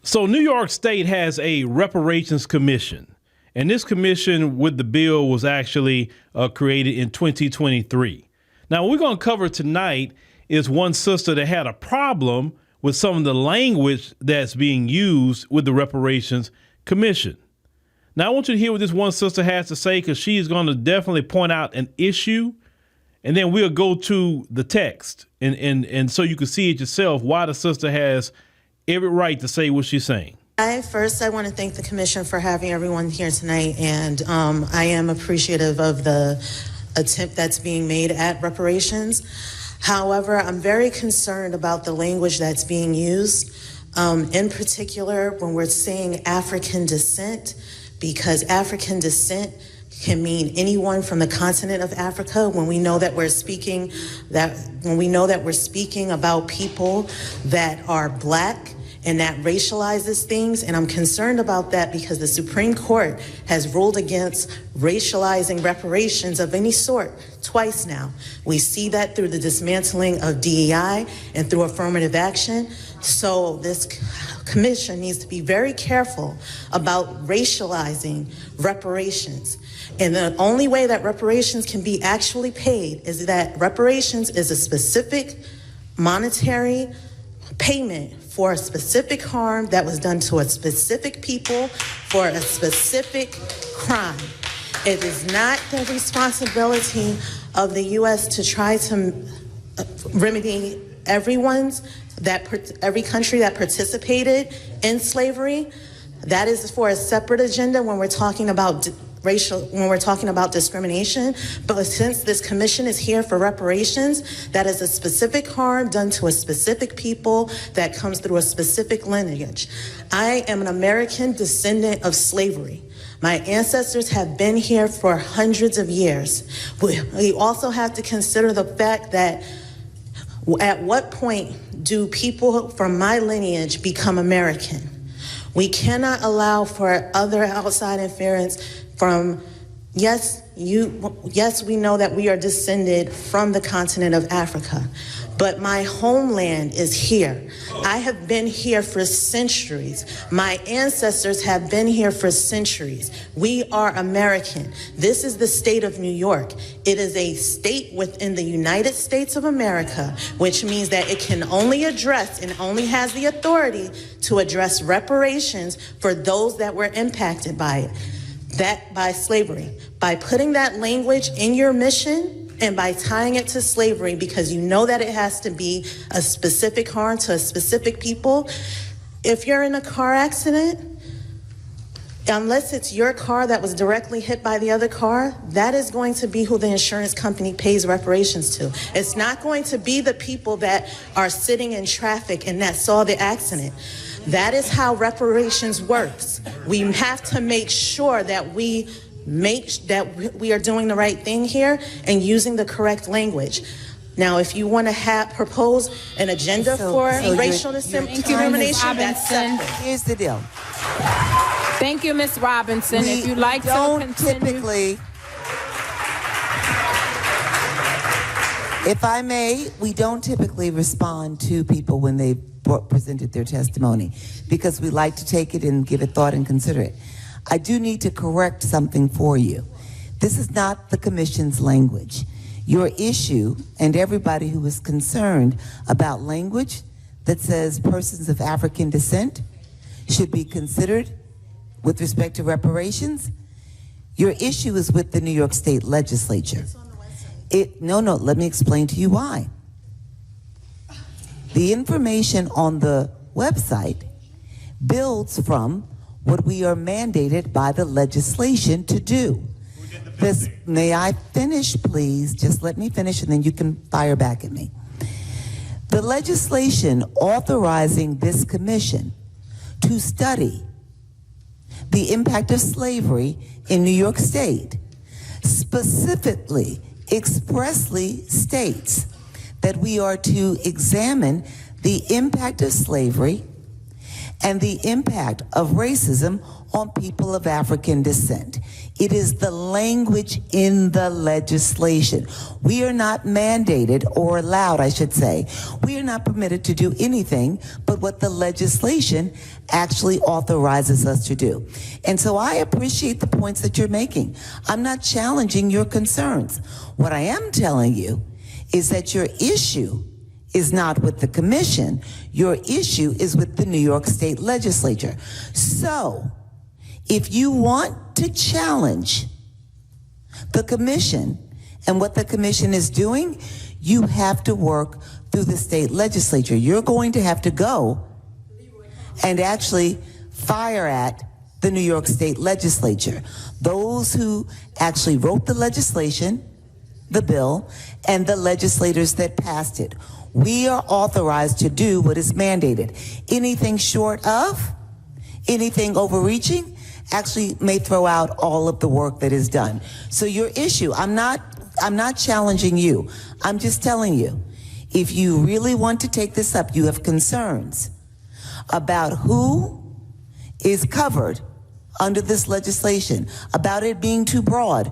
So New York State has a Reparations Commission, and this commission with the bill was actually created in 2023. Now, what we're going to cover tonight is one sister that had a problem with some of the language that's being used with the Reparations Commission. Now, I want you to hear what this one sister has to say, because she's going to definitely point out an issue, and then we'll go to the text, and so you can see it yourself why the sister has every right to say what she's saying. First, I want to thank the commission for having everyone here tonight, and I am appreciative of the attempt that's being made at reparations. However, I'm very concerned about the language that's being used, in particular when we're saying African descent, because African descent can mean anyone from the continent of Africa. When we know that we're speaking about people that are Black, and that racializes things, and I'm concerned about that because the Supreme Court has ruled against racializing reparations of any sort twice now. We see that through the dismantling of DEI and through affirmative action. So this commission needs to be very careful about racializing reparations. And the only way that reparations can be actually paid is that reparations is a specific monetary payment for a specific harm that was done to a specific people for a specific crime. It is not the responsibility of the U.S. to try to remedy every country that participated in slavery. That is for a separate agenda when we're talking about discrimination. But since this commission is here for reparations, that is a specific harm done to a specific people that comes through a specific lineage. I am an American descendant of slavery. My ancestors have been here for hundreds of years. We also have to consider the fact that at what point do people from my lineage become American? We cannot allow for other outside interference from, yes, we know that we are descended from the continent of Africa, but my homeland is here. I have been here for centuries. My ancestors have been here for centuries. We are American. This is the state of New York. It is a state within the United States of America, which means that it can only address and only has the authority to address reparations for those that were impacted by it. That by slavery, by putting that language in your mission and by tying it to slavery, because you know that it has to be a specific harm to a specific people. If you're in a car accident, unless it's your car that was directly hit by the other car, that is going to be who the insurance company pays reparations to. It's not going to be the people that are sitting in traffic and that saw the accident. That is how reparations works. We have to make sure that we are doing the right thing here and using the correct language. Now, if you want to propose an agenda for racial discrimination, that's separate. Here's the deal. Thank you, Ms. Robinson. If you'd like to continue. If I may, we don't typically respond to people when they presented their testimony because we like to take it and give it thought and consider it. I do need to correct something for you. This is not the commission's language. Your issue, and everybody who is concerned about language that says persons of African descent should be considered with respect to reparations, your issue is with the New York State Legislature. It's on the website. No, let me explain to you why. The information on the website builds from what we are mandated by the legislation to do. May I finish, please? Just let me finish and then you can fire back at me. The legislation authorizing this commission to study the impact of slavery in New York State specifically, expressly states that we are to examine the impact of slavery and the impact of racism on people of African descent. It is the language in the legislation. We are not mandated or allowed, I should say. We are not permitted to do anything but what the legislation actually authorizes us to do. And so I appreciate the points that you're making. I'm not challenging your concerns. What I am telling you is that your issue is not with the commission. Your issue is with the New York State Legislature. So, if you want to challenge the commission and what the commission is doing, you have to work through the state legislature. You're going to have to go and actually fire at the New York State Legislature. Those who actually wrote the legislation, the bill, and the legislators that passed it. We are authorized to do what is mandated. Anything short of, anything overreaching, actually may throw out all of the work that is done. So your issue, I'm not challenging you. I'm just telling you, if you really want to take this up, you have concerns about who is covered under this legislation, about it being too broad,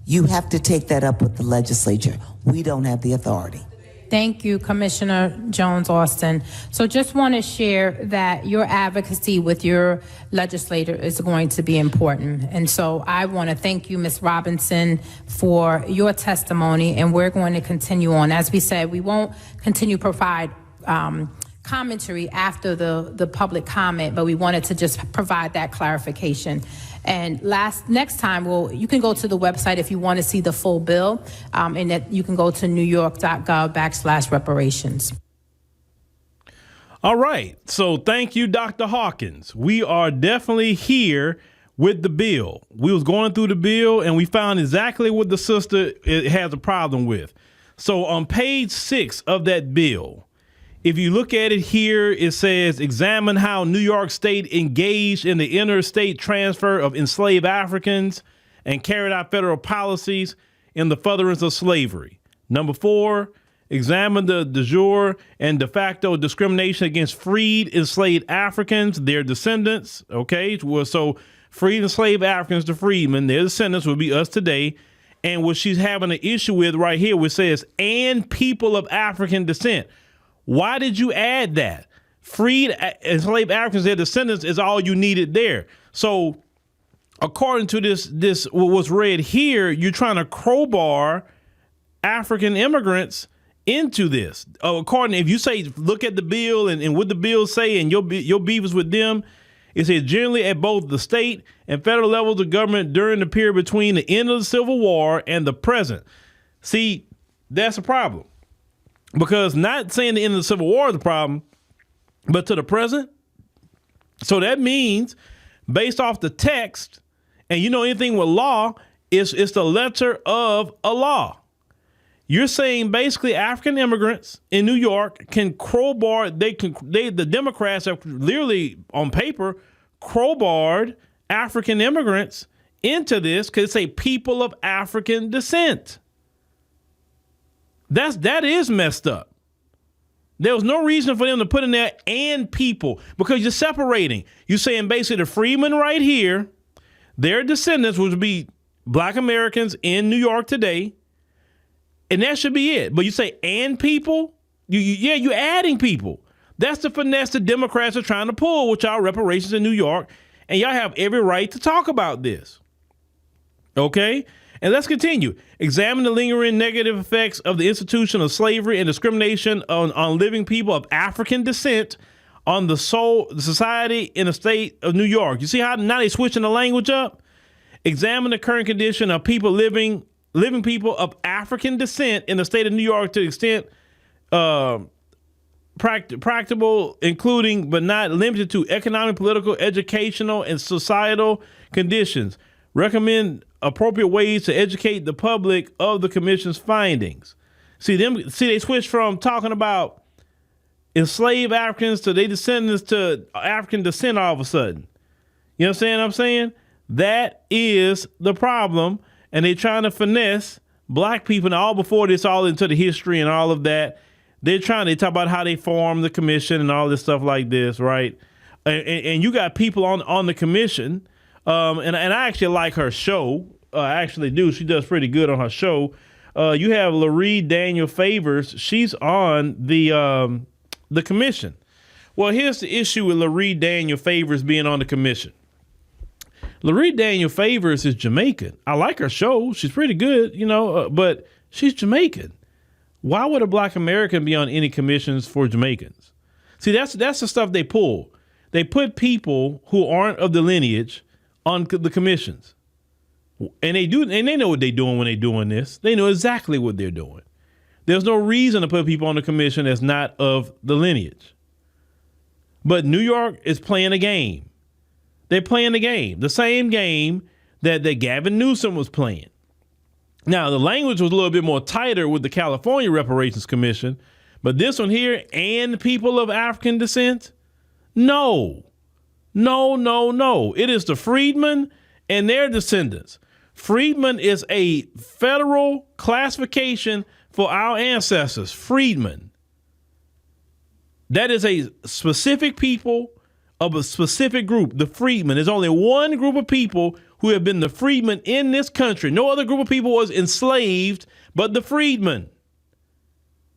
you have to take that up with the legislature. We don't have the authority. Thank you, Commissioner Jones-Austin. So just want to share that your advocacy with your legislator is going to be important. And so I want to thank you, Ms. Robinson, for your testimony, and we're going to continue on. As we said, we won't continue to provide commentary after the public comment, but we wanted to just provide that clarification. And next time, you can go to the website if you want to see the full bill, and that you can go to newyork.gov/reparations. All right. So thank you, Dr. Hawkins. We are definitely here with the bill. We was going through the bill and we found exactly what the sister has a problem with. So on page 6 of that bill, if you look at it here, it says, examine how New York State engaged in the interstate transfer of enslaved Africans and carried out federal policies in the furtherance of slavery. Number 4, examine the de jure and de facto discrimination against freed enslaved Africans, their descendants. Okay, well, so freed enslaved Africans to freedmen, their descendants would be us today. And what she's having an issue with right here, which says, and people of African descent. Why did you add that? Freed enslaved Africans, their descendants is all you needed there. So according to this what was read here, you're trying to crowbar African immigrants into this. If you say, look at the bill and what the bill say and your beef is with them, it says generally at both the state and federal levels of government during the period between the end of the Civil War and the present. See, that's a problem. Because not saying the end of the Civil War is the problem, but to the present. So that means, based off the text, and you know anything with law, it's the letter of a law. You're saying basically African immigrants in New York can crowbar, the Democrats have literally on paper crowbarred African immigrants into this because it's a people of African descent. That is messed up. There was no reason for them to put in there and people because you're separating. You're saying basically the freedmen right here, their descendants would be Black Americans in New York today, and that should be it. But you say and people, you're adding people. That's the finesse the Democrats are trying to pull with y'all reparations in New York, and y'all have every right to talk about this. Okay? And let's continue. Examine the lingering negative effects of the institution of slavery and discrimination on living people of African descent on the society in the state of New York. You see how now they're switching the language up? Examine the current condition of people living people of African descent in the state of New York to the extent practicable, including but not limited to economic, political, educational, and societal conditions. Recommend appropriate ways to educate the public of the commission's findings. See, they switched from talking about enslaved Africans to their descendants to African descent all of a sudden. You understand what I'm saying? That is the problem. And they're trying to finesse Black people. And all before this, all into the history and all of that. They talk about how they formed the commission and all this stuff like this, right? and you got people on the commission, and I actually like her show. I actually do. She does pretty good on her show. You have Loree Daniel Favors. She's on the commission. Well, here's the issue with Loree Daniel Favors being on the commission. Loree Daniel Favors is Jamaican. I like her show. She's pretty good, but she's Jamaican. Why would a black American be on any commissions for Jamaicans? See, that's the stuff they pull. They put people who aren't of the lineage on the commissions. And they know what they're doing when they're doing this. They know exactly what they're doing. There's no reason to put people on the commission that's not of the lineage. But New York is playing a game. They're playing the game, the same game that Gavin Newsom was playing. Now, the language was a little bit more tighter with the California Reparations Commission, but this one here, and people of African descent, no. It is the freedmen and their descendants. Freedmen is a federal classification for our ancestors, freedmen. That is a specific people of a specific group, the freedmen. There's only one group of people who have been the freedmen in this country. No other group of people was enslaved but the freedmen.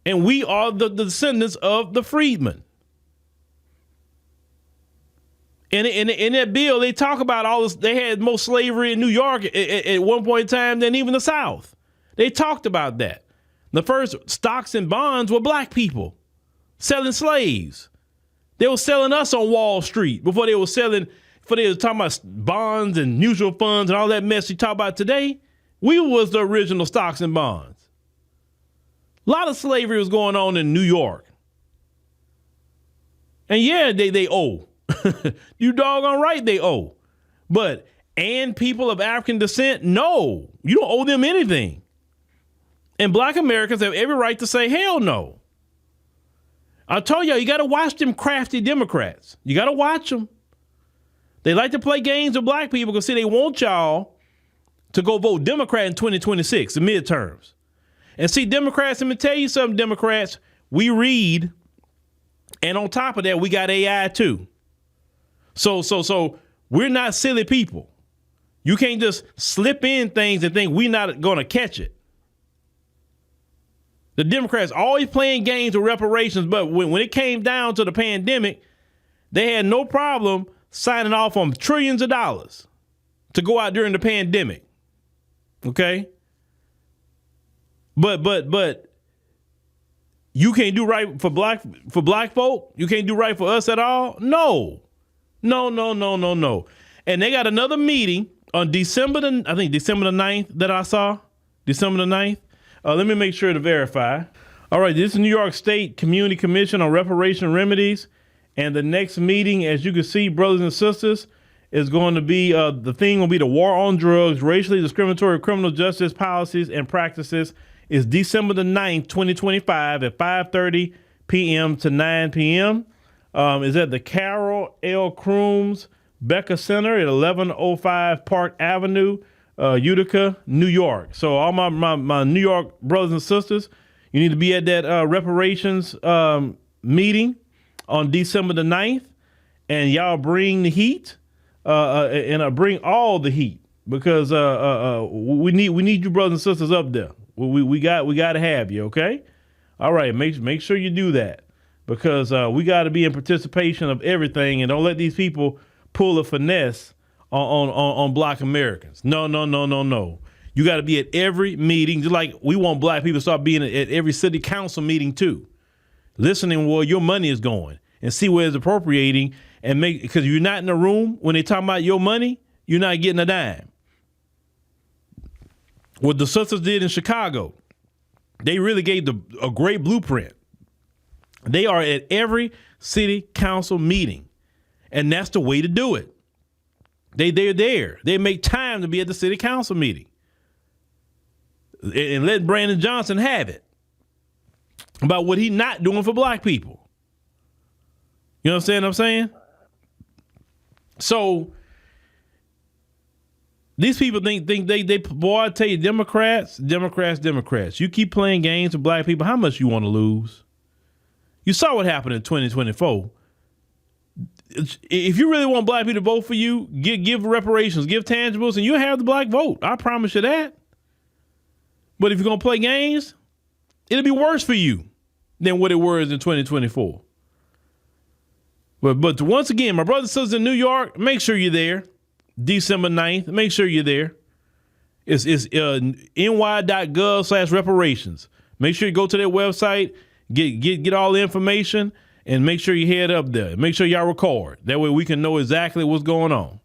And we are the descendants of the freedmen. In that bill, they talk about all this. They had more slavery in New York at one point in time than even the South. They talked about that. The first stocks and bonds were black people selling slaves. They were selling us on Wall Street before they were talking about bonds and mutual funds and all that mess you talk about today. We was the original stocks and bonds. A lot of slavery was going on in New York. And yeah, they owe. You doggone right they owe. And people of African descent, no. You don't owe them anything. And black Americans have every right to say, hell no. I told y'all, you got to watch them crafty Democrats. You got to watch them. They like to play games with black people because, see, they want y'all to go vote Democrat in 2026, the midterms. And see, Democrats, let me tell you something, Democrats, we read, and on top of that, we got AI too. So we're not silly people. You can't just slip in things and think we're not going to catch it. The Democrats always playing games with reparations, but when it came down to the pandemic, they had no problem signing off on trillions of dollars to go out during the pandemic. Okay? But you can't do right for black folk? You can't do right for us at all? No. And they got another meeting on December the 9th that I saw. December the 9th. Let me make sure to verify. All right, this is New York State Community Commission on Reparation Remedies. And the next meeting, as you can see, brothers and sisters, is going to be, the theme will be the war on drugs, racially discriminatory criminal justice policies and practices. Is December the 9th, 2025 at 5:30 p.m. to 9 p.m. Is at the Carol L. Crooms Becker Center at 1105 Park Avenue, Utica, New York. So all my New York brothers and sisters, you need to be at that reparations meeting on December the 9th, and y'all bring the heat, and bring all the heat, because we need you brothers and sisters up there. We got to have you, okay? All right, make sure you do that, because we got to be in participation of everything, and don't let these people pull a finesse on black Americans. No. You got to be at every meeting, just like we want black people to start being at every city council meeting too, listening where your money is going and see where it's appropriating, and because you're not in the room when they talking about your money, you're not getting a dime. What the sisters did in Chicago, they really gave a great blueprint. They are at every city council meeting, and that's the way to do it. They're there. They make time to be at the city council meeting. And let Brandon Johnson have it about what he's not doing for black people. You understand what I'm saying? So these people think they boy, I tell you, Democrats. You keep playing games with black people, how much you want to lose? You saw what happened in 2024. if you really want black people to vote for you, give reparations, give tangibles, and you'll have the black vote. I promise you that. But if you're going to play games, it'll be worse for you than what it was in 2024. But once again, my brothers and sisters in New York, make sure you're there. December 9th, make sure you're there. It's ny.gov/reparations. Make sure you go to their website, get all the information, and make sure you head up there. Make sure y'all record. That way we can know exactly what's going on.